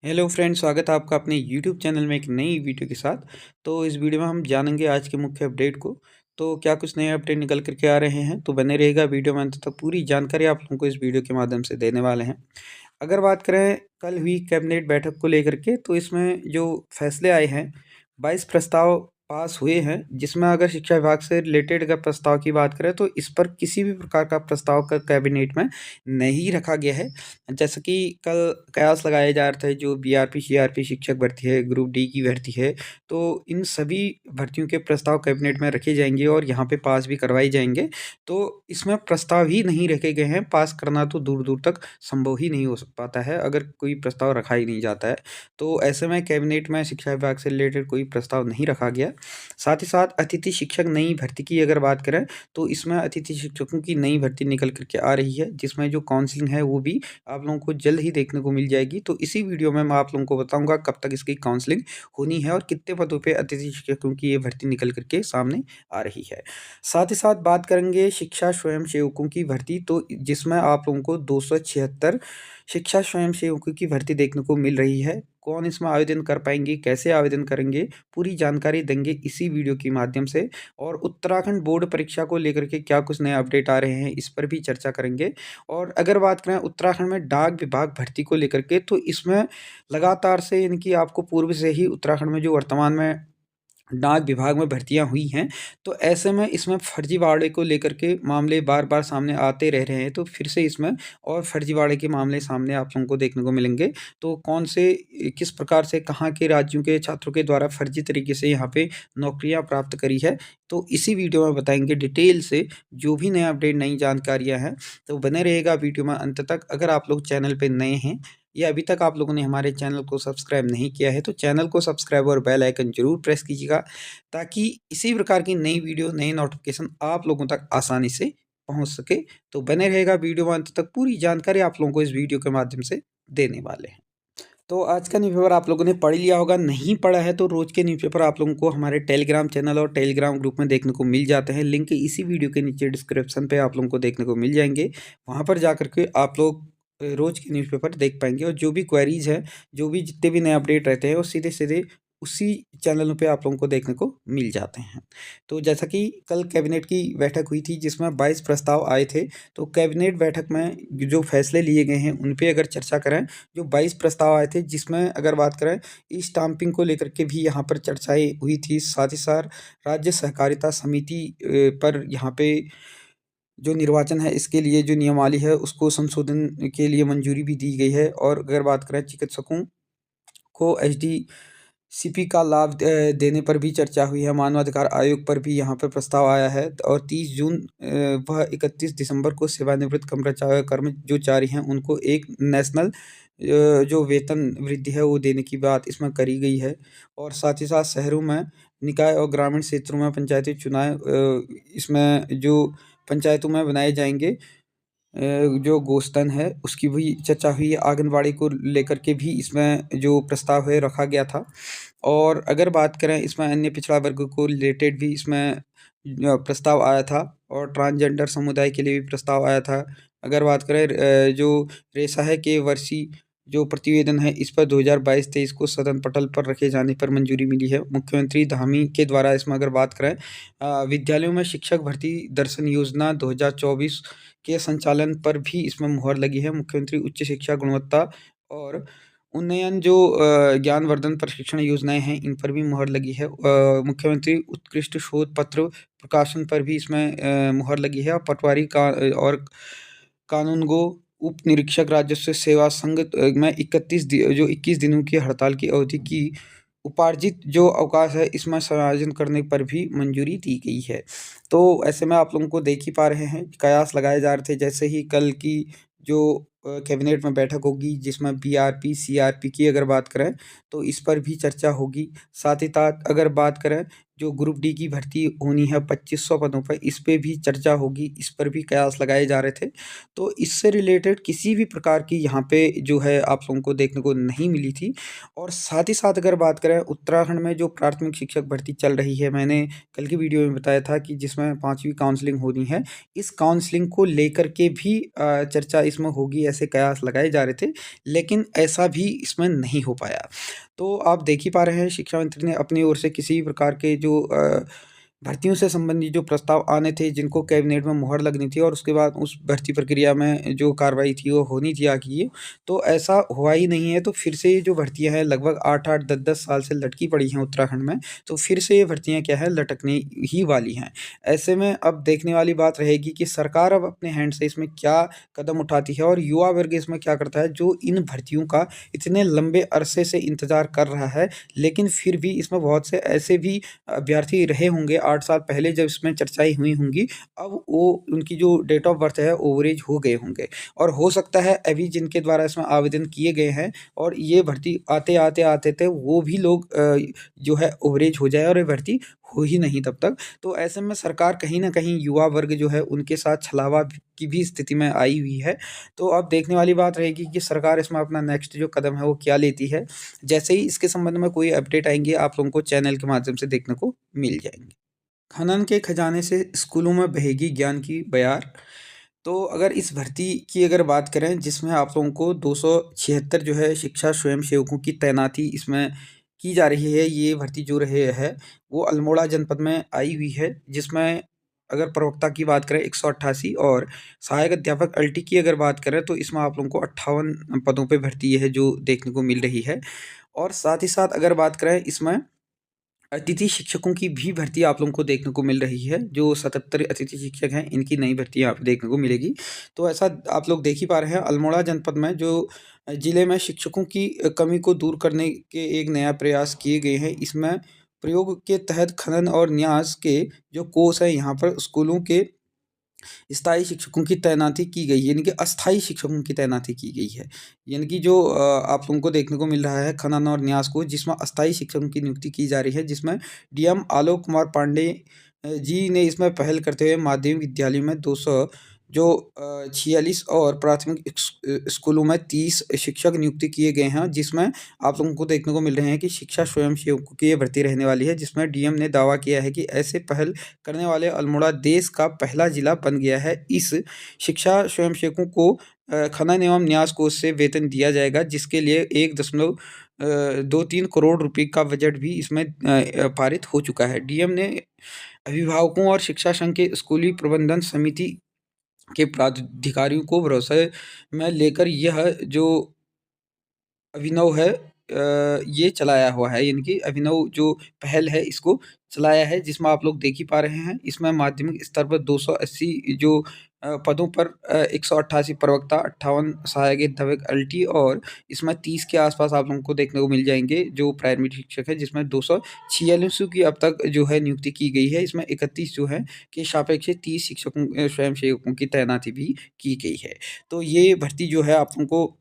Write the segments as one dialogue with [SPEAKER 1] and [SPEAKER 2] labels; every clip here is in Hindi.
[SPEAKER 1] हेलो फ्रेंड्स, स्वागत है आपका अपने यूट्यूब चैनल में एक नई वीडियो के साथ। तो इस वीडियो में हम जानेंगे आज के मुख्य अपडेट को। तो क्या कुछ नए अपडेट निकल कर के आ रहे हैं, तो बने रहेगा वीडियो में अंत तक। पूरी जानकारी आप लोगों को इस वीडियो के माध्यम से देने वाले हैं। अगर बात करें कल हुई कैबिनेट बैठक को लेकर के, तो इसमें जो फैसले आए हैं, 22 प्रस्ताव पास हुए हैं, जिसमें अगर शिक्षा विभाग से रिलेटेड अगर प्रस्ताव की बात करें, तो इस पर किसी भी प्रकार का प्रस्ताव का कैबिनेट में नहीं रखा गया है। जैसे कि कल कयास लगाया जा रहा था, जो बीआरपी सीआरपी शिक्षक भर्ती है, ग्रुप डी की भर्ती है, तो इन सभी भर्तियों के प्रस्ताव कैबिनेट में रखे जाएंगे और यहाँ पे पास भी करवाए जाएंगे। तो इसमें प्रस्ताव ही नहीं रखे गए हैं। पास करना तो दूर दूर तक संभव ही नहीं हो पाता है अगर कोई प्रस्ताव रखा ही नहीं जाता है। तो ऐसे में कैबिनेट में शिक्षा विभाग से रिलेटेड कोई प्रस्ताव नहीं रखा गया। साथ ही साथ अतिथि शिक्षक नई भर्ती की अगर बात करें, तो इसमें अतिथि शिक्षकों की नई भर्ती निकल करके आ रही है, जिसमें जो काउंसलिंग है वो भी आप लोगों को जल्द ही देखने को मिल जाएगी। तो इसी वीडियो में मैं आप लोगों को बताऊंगा कब तक इसकी काउंसलिंग होनी है और कितने पदों पे अतिथि शिक्षकों की ये भर्ती निकल करके सामने आ रही है। साथ ही साथ बात करेंगे शिक्षा स्वयंसेवकों की भर्ती, तो जिसमें आप लोगों को 276 शिक्षा स्वयंसेवकों की भर्ती देखने को मिल रही है। कौन इसमें आवेदन कर पाएंगे, कैसे आवेदन करेंगे, पूरी जानकारी देंगे इसी वीडियो के माध्यम से। और उत्तराखंड बोर्ड परीक्षा को लेकर के क्या कुछ नए अपडेट आ रहे हैं, इस पर भी चर्चा करेंगे। और अगर बात करें उत्तराखंड में डाक विभाग भर्ती को लेकर के, तो इसमें लगातार से इनकी आपको पूर्व से ही उत्तराखंड में जो वर्तमान में डाक विभाग में भर्तियां हुई हैं, तो ऐसे में इसमें फर्जीवाड़े को लेकर के मामले बार-बार सामने आते रह रहे हैं। तो फिर से इसमें और फर्जीवाड़े के मामले सामने आप लोगों को देखने को मिलेंगे। तो कौन से किस प्रकार से कहाँ के राज्यों के छात्रों के द्वारा फर्जी तरीके से यहाँ पे नौकरियाँ प्राप्त करी है, तो इसी वीडियो में बताएँगे डिटेल से। जो भी नया अपडेट, नई जानकारियाँ हैं, तो बने रहेगा वीडियो में अंत तक। अगर आप लोग चैनल पे नए हैं या अभी तक आप लोगों ने हमारे चैनल को सब्सक्राइब नहीं किया है, तो चैनल को सब्सक्राइब और बेल आइकन ज़रूर प्रेस कीजिएगा, ताकि इसी प्रकार की नई वीडियो, नए नोटिफिकेशन आप लोगों तक आसानी से पहुंच सके। तो बने रहेगा वीडियो में अंत तक। पूरी जानकारी आप लोगों को इस वीडियो के माध्यम से देने वाले हैं। तो आज का न्यूज़पेपर आप लोगों ने पढ़ लिया होगा। नहीं पढ़ा है तो रोज़ के न्यूज़पेपर आप लोगों को हमारे टेलीग्राम चैनल और टेलीग्राम ग्रुप में देखने को मिल जाते हैं। लिंक इसी वीडियो के नीचे डिस्क्रिप्शन पे आप लोगों को देखने को मिल जाएंगे। वहाँ पर जा कर के आप लोग रोज़ के न्यूज़पेपर देख पाएंगे, और जो भी क्वेरीज है, जो भी जितने भी नए अपडेट रहते हैं, वो सीधे सीधे उसी चैनलों पे आप लोगों को देखने को मिल जाते हैं। तो जैसा कि कल कैबिनेट की बैठक हुई थी, जिसमें 22 प्रस्ताव आए थे, तो कैबिनेट बैठक में जो फैसले लिए गए हैं उन पे अगर चर्चा करें, जो 22 प्रस्ताव आए थे, जिसमें अगर बात करें ई स्टाम्पिंग को लेकर के भी यहाँ पर चर्चाएँ हुई थी। साथ ही साथ राज्य सहकारिता समिति पर यहाँ पे जो निर्वाचन है, इसके लिए जो नियमावली है उसको संशोधन के लिए मंजूरी भी दी गई है। और अगर बात करें चिकित्सकों को एचडीसीपी का लाभ देने पर भी चर्चा हुई है। मानवाधिकार आयोग पर भी यहाँ पर प्रस्ताव आया है। और 30 जून व 31 दिसंबर को सेवानिवृत्त कर्मचारी हैं, उनको एक नेशनल जो वेतन वृद्धि है वो देने की बात इसमें करी गई है। और साथ ही साथ शहरों में निकाय और ग्रामीण क्षेत्रों में पंचायती चुनाव, इसमें जो पंचायतों में बनाए जाएंगे, जो गोश्तन है उसकी भी चर्चा हुई है। आंगनबाड़ी को लेकर के भी इसमें जो प्रस्ताव है रखा गया था। और अगर बात करें इसमें अन्य पिछड़ा वर्ग को रिलेटेड भी इसमें प्रस्ताव आया था, और ट्रांसजेंडर समुदाय के लिए भी प्रस्ताव आया था। अगर बात करें जो रेसा है के वर्षीय जो प्रतिवेदन है, इस पर 2022-23 को सदन पटल पर रखे जाने पर मंजूरी मिली है मुख्यमंत्री धामी के द्वारा। इसमें अगर बात करें विद्यालयों में शिक्षक भर्ती दर्शन योजना 2024 के संचालन पर भी इसमें मुहर लगी है। मुख्यमंत्री उच्च शिक्षा गुणवत्ता और उन्नयन जो ज्ञानवर्धन प्रशिक्षण योजनाएँ हैं, इन पर भी मुहर लगी है। मुख्यमंत्री उत्कृष्ट शोध पत्र प्रकाशन पर भी इसमें मुहर लगी है। और पटवारी का और कानूनगो उप निरीक्षक राजस्व सेवा संघ में 21 दिनों की हड़ताल की अवधि की उपार्जित जो अवकाश है, इसमें समायोजन करने पर भी मंजूरी दी गई है। तो ऐसे में आप लोगों को देख ही पा रहे हैं, कयास लगाए जा रहे थे। जैसे ही कल की जो कैबिनेट में बैठक होगी, जिसमें बीआरपी सीआरपी की अगर बात करें, तो इस पर भी चर्चा होगी। साथ ही साथ अगर बात करें जो ग्रुप डी की भर्ती होनी है 2500 पदों पर, इस पे भी चर्चा होगी, इस पर भी कयास लगाए जा रहे थे। तो इससे रिलेटेड किसी भी प्रकार की यहाँ पे जो है आप लोगों को देखने को नहीं मिली थी। और साथ ही साथ अगर बात करें उत्तराखंड में जो प्राथमिक शिक्षक भर्ती चल रही है, मैंने कल की वीडियो में बताया था कि जिसमें 5वीं काउंसलिंग होनी है, इस काउंसलिंग को लेकर के भी चर्चा इसमें होगी, ऐसे कयास लगाए जा रहे थे, लेकिन ऐसा भी इसमें नहीं हो पाया। तो आप देख ही पा रहे हैं शिक्षा मंत्री ने अपनी ओर से किसी भी प्रकार के जो भर्तियों से संबंधित जो प्रस्ताव आने थे, जिनको कैबिनेट में मुहर लगनी थी और उसके बाद उस भर्ती प्रक्रिया में जो कार्रवाई थी वो होनी थी आगे, तो ऐसा हुआ ही नहीं है। तो फिर से ये जो भर्तियां हैं लगभग 8-8 10-10 साल से लटकी पड़ी हैं उत्तराखंड में, तो फिर से ये भर्तियां क्या है लटकने ही वाली हैं। ऐसे में अब देखने वाली बात रहेगी कि सरकार अब अपने हैंड से इसमें क्या कदम उठाती है और युवा वर्ग इसमें क्या करता है, जो इन भर्तियों का इतने लंबे अरसे से इंतजार कर रहा है, लेकिन फिर भी इसमें बहुत से ऐसे भी अभ्यर्थी रहे होंगे 8 साल पहले जब इसमें चर्चाएँ हुई होंगी, अब वो उनकी जो डेट ऑफ बर्थ है ओवरेज हो गए होंगे, और हो सकता है अभी जिनके द्वारा इसमें आवेदन किए गए हैं और ये भर्ती आते थे, वो भी लोग जो है ओवरेज हो जाए और ये भर्ती हो ही नहीं तब तक। तो ऐसे में सरकार कहीं न कहीं युवा वर्ग जो है उनके साथ छलावा की भी स्थिति में आई हुई है। तो अब देखने वाली बात रहेगी कि सरकार इसमें अपना नेक्स्ट जो कदम है वो क्या लेती है। जैसे ही इसके संबंध में कोई अपडेट आएँगी, आप लोगों को चैनल के माध्यम से देखने को मिल जाएँगे। खनन के खजाने से स्कूलों में बहेगी ज्ञान की बयार। तो अगर इस भर्ती की अगर बात करें, जिसमें आप लोगों को 276 जो है शिक्षा स्वयंसेवकों की तैनाती इसमें की जा रही है। ये भर्ती जो रही है वो अल्मोड़ा जनपद में आई हुई है, जिसमें अगर प्रवक्ता की बात करें 188 और सहायक अध्यापक अल्टी की अगर बात करें तो इसमें आप लोगों को 58 पदों पे भर्ती है जो देखने को मिल रही है। और साथ ही साथ अगर बात करें इसमें अतिथि शिक्षकों की भी भर्ती आप लोगों को देखने को मिल रही है। जो 77 अतिथि शिक्षक हैं, इनकी नई भर्ती यहाँ पे देखने को मिलेगी। तो ऐसा आप लोग देख ही पा रहे हैं, अल्मोड़ा जनपद में जो ज़िले में शिक्षकों की कमी को दूर करने के एक नया प्रयास किए गए हैं। इसमें प्रयोग के तहत खनन और न्यास के जो कोर्स हैं, यहाँ पर स्कूलों के स्थायी शिक्षकों की तैनाती की गई है, यानी कि अस्थायी शिक्षकों की तैनाती की गई है। यानी कि जो आप लोगों को देखने को मिल रहा है खनन और न्यास को, जिसमें अस्थायी शिक्षकों की नियुक्ति की जा रही है, जिसमें डीएम आलोक कुमार पांडे जी ने इसमें पहल करते हुए माध्यमिक विद्यालयों में 200 जो 46 और प्राथमिक स्कूलों में 30 शिक्षक नियुक्ति किए गए हैं, जिसमें आप लोगों को देखने को मिल रहे हैं कि शिक्षा स्वयंसेवकों की ये भर्ती रहने वाली है, जिसमें डीएम ने दावा किया है कि ऐसे पहल करने वाले अल्मोड़ा देश का पहला जिला बन गया है। इस शिक्षा स्वयंसेवकों को खनन एवं न्यास कोष से वेतन दिया जाएगा, जिसके लिए 1.23 करोड़ रुपए का बजट भी इसमें पारित हो चुका है। डीएम ने अभिभावकों और शिक्षा संघ के स्कूली प्रबंधन समिति के पदाधिकारियों को भरोसे में लेकर यह जो अभिनव है ये चलाया हुआ है, यानी कि अभिनव जो पहल है इसको चलाया है, जिसमें आप लोग देख ही पा रहे हैं। इसमें माध्यमिक स्तर पर 280 जो पदों पर 188 प्रवक्ता, 58 सहायक अध्यापक अल्टी और इसमें 30 के आसपास आप लोगों को देखने को मिल जाएँगे जो प्राइमरी शिक्षक है, जिसमें 246 की अब तक जो है नियुक्ति की गई है। इसमें 31 जो है के सापेक्ष 30 शिक्षकों स्वयंसेवकों की तैनाती भी की गई है। तो ये भर्ती जो है आप लोगों को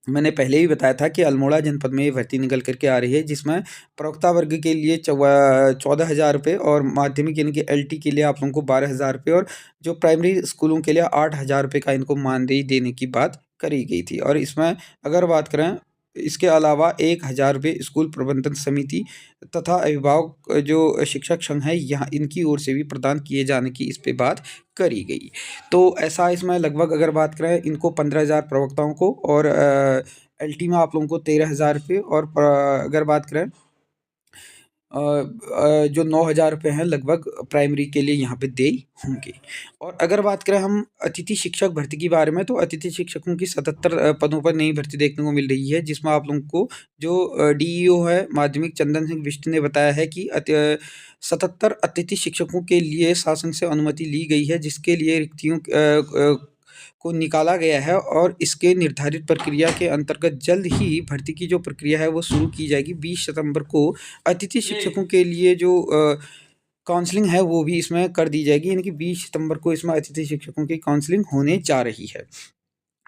[SPEAKER 1] मैंने पहले ही बताया था कि अल्मोड़ा जनपद में ये भर्ती निकल कर के आ रही है, जिसमें प्रवक्ता वर्ग के लिए 14,000 रुपये और माध्यमिक यानी कि एलटी के लिए आप लोगों को 12,000 रुपये और जो प्राइमरी स्कूलों के लिए 8,000 रुपये का इनको मानदेय देने की बात करी गई थी। और इसमें अगर बात करें, इसके अलावा 1,000 रुपये स्कूल प्रबंधन समिति तथा अभिभावक जो शिक्षक संघ है, यहाँ इनकी ओर से भी प्रदान किए जाने की इस पे बात करी गई। तो ऐसा इसमें लगभग अगर बात करें इनको 15,000 प्रवक्ताओं को और एलटी में आप लोगों को 13,000 रुपये और अगर बात करें जो 9,000 रुपये हैं लगभग प्राइमरी के लिए यहाँ पे देय होंगे। और अगर बात करें हम अतिथि शिक्षक भर्ती के बारे में, तो अतिथि शिक्षकों की 77 पदों पर नई भर्ती देखने को मिल रही है, जिसमें आप लोगों को जो डीईओ है माध्यमिक चंदन सिंह बिष्ट ने बताया है कि 77 अतिथि शिक्षकों के लिए शासन से अनुमति ली गई है, जिसके लिए रिक्तियों को निकाला गया है और इसके निर्धारित प्रक्रिया के अंतर्गत जल्द ही भर्ती की जो प्रक्रिया है वो शुरू की जाएगी। 20 सितंबर को अतिथि शिक्षकों के लिए जो काउंसलिंग है वो भी इसमें कर दी जाएगी, यानी कि 20 सितंबर को इसमें अतिथि शिक्षकों की काउंसलिंग होने जा रही है।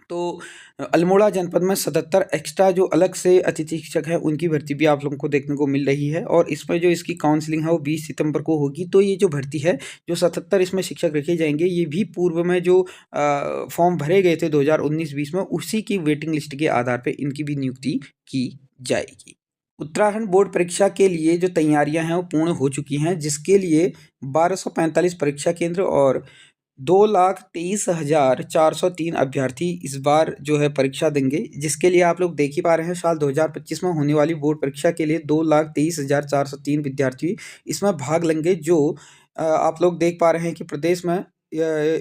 [SPEAKER 1] तो अल्मोड़ा जनपद में 77 एक्स्ट्रा जो अलग से अतिथि शिक्षक हैं उनकी भर्ती भी आप लोगों को देखने को मिल रही है, और इसमें जो इसकी काउंसलिंग है वो 20 सितंबर को होगी। तो ये जो भर्ती है, जो 77 इसमें शिक्षक रखे जाएंगे, ये भी पूर्व में जो फॉर्म भरे गए थे 2019-20 में, उसी की वेटिंग लिस्ट के आधार पर इनकी भी नियुक्ति की जाएगी। उत्तराखंड बोर्ड परीक्षा के लिए जो तैयारियां हैं वो पूर्ण हो चुकी हैं, जिसके लिए 1245 परीक्षा केंद्र और 2,23,403 अभ्यर्थी इस बार जो है परीक्षा देंगे, जिसके लिए आप लोग देख ही पा रहे हैं साल 2025 में होने वाली बोर्ड परीक्षा के लिए 2,23,403 विद्यार्थी इसमें भाग लेंगे। जो आप लोग देख पा रहे हैं कि प्रदेश में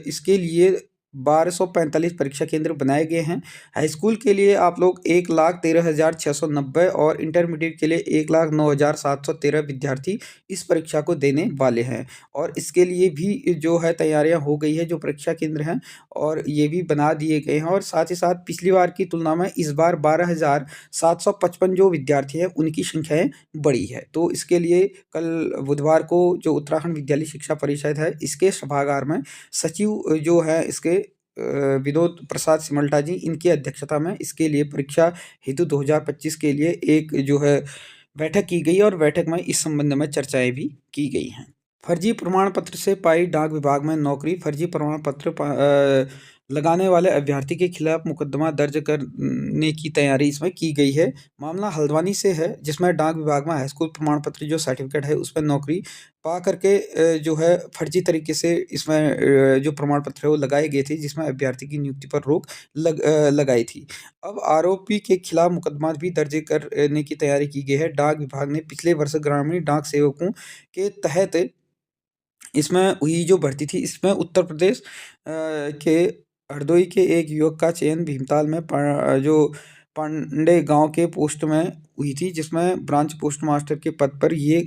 [SPEAKER 1] इसके लिए 1245 परीक्षा केंद्र बनाए गए हैं। हाई स्कूल के लिए आप लोग 1,13,690 और इंटरमीडिएट के लिए 1,09,713 विद्यार्थी इस परीक्षा को देने वाले हैं, और इसके लिए भी जो है तैयारियां हो गई है, जो परीक्षा केंद्र हैं और ये भी बना दिए गए हैं। और साथ ही साथ पिछली बार की तुलना में इस बार 12,755 जो विद्यार्थी हैं उनकी संख्याएं बढ़ी है। तो इसके लिए कल बुधवार को जो उत्तराखंड विद्यालय शिक्षा परिषद है, इसके सभागार में सचिव जो है इसके विनोद प्रसाद सिमल्टा जी, इनकी अध्यक्षता में इसके लिए परीक्षा हेतु 2025 के लिए एक जो है बैठक की गई, और बैठक में इस संबंध में चर्चाएं भी की गई हैं। फर्जी प्रमाण पत्र से पाई डाक विभाग में नौकरी, फर्जी प्रमाण पत्र लगाने वाले अभ्यर्थी के खिलाफ मुकदमा दर्ज करने की तैयारी इसमें की गई है। मामला हल्द्वानी से है, जिसमें डाक विभाग में हाई स्कूल प्रमाण पत्र जो सर्टिफिकेट है उस पर नौकरी पा करके जो है फर्जी तरीके से इसमें जो प्रमाण पत्र है वो लगाए गए थे, जिसमें अभ्यर्थी की नियुक्ति पर रोक लगाई थी। अब आरोपी के खिलाफ मुकदमा भी दर्ज करने की तैयारी की गई है। डाक विभाग ने पिछले वर्ष ग्रामीण डाक सेवकों के तहत इसमें हुई जो भर्ती थी, इसमें उत्तर प्रदेश के हरदोई के एक युवक का चयन भीमताल में जो पांडे गांव के पोस्ट में हुई थी, जिसमें ब्रांच पोस्ट मास्टर के पद पर ये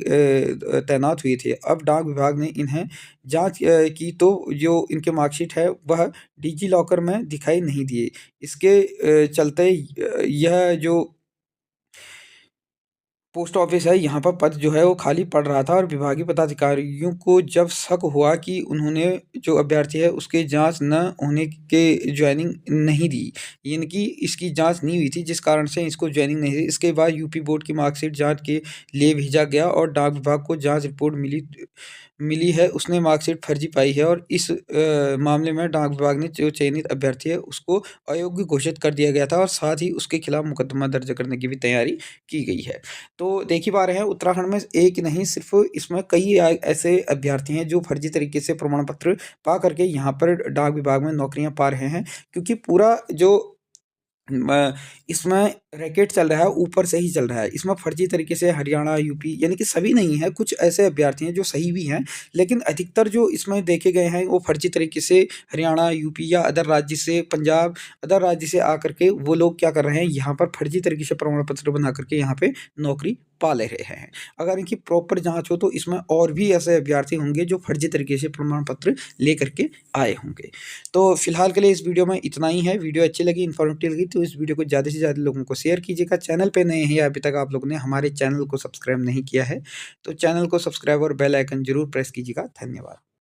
[SPEAKER 1] तैनात हुए थे। अब डाक विभाग ने इन्हें जांच की तो जो इनके मार्कशीट है वह डिजी लॉकर में दिखाई नहीं दिए। इसके चलते यह जो पोस्ट ऑफिस है, यहाँ पर पद जो है वो खाली पड़ रहा था, और विभागीय पदाधिकारियों को जब शक हुआ कि उन्होंने जो अभ्यर्थी है उसके जांच न होने के ज्वाइनिंग नहीं दी, यानी कि इसकी जांच नहीं हुई थी, जिस कारण से इसको ज्वाइनिंग नहीं दी। इसके बाद यूपी बोर्ड की मार्कशीट जांच के लिए भेजा गया, और डाक विभाग को जांच रिपोर्ट मिली है, उसने मार्कशीट फर्जी पाई है, और इस मामले में डाक विभाग ने जो चयनित अभ्यर्थी है उसको अयोग्य घोषित कर दिया गया था, और साथ ही उसके खिलाफ मुकदमा दर्ज करने की भी तैयारी की गई है। तो देख ही पा रहे हैं उत्तराखंड में एक नहीं, सिर्फ इसमें कई ऐसे अभ्यर्थी हैं जो फर्जी तरीके से प्रमाण पत्र पा करके यहाँ पर डाक विभाग में नौकरियां पा रहे हैं, क्योंकि पूरा जो इसमें रैकेट चल रहा है ऊपर से ही चल रहा है। इसमें फर्जी तरीके से हरियाणा, यूपी, यानी कि सभी नहीं है, कुछ ऐसे अभ्यर्थी हैं जो सही भी हैं, लेकिन अधिकतर जो इसमें देखे गए हैं वो फर्जी तरीके से हरियाणा, यूपी या अदर राज्य से, पंजाब, अदर राज्य से आकर के वो लोग क्या कर रहे हैं, यहाँ पर फर्जी तरीके से प्रमाण पत्र बना करके यहाँ पे नौकरी पा ले रहे हैं। अगर इनकी प्रॉपर जांच हो तो इसमें और भी ऐसे अभ्यर्थी होंगे जो फर्जी तरीके से प्रमाण पत्र लेकर के आए होंगे। तो फिलहाल के लिए इस वीडियो में इतना ही है। वीडियो अच्छी लगी, इन्फॉर्मेटिव लगी तो इस वीडियो को ज़्यादा से ज़्यादा लोगों को शेयर कीजिएगा। चैनल पे नए हैं या अभी तक आप लोगों ने हमारे चैनल को सब्सक्राइब नहीं किया है तो चैनल को सब्सक्राइब और बेल आइकन जरूर प्रेस कीजिएगा। धन्यवाद।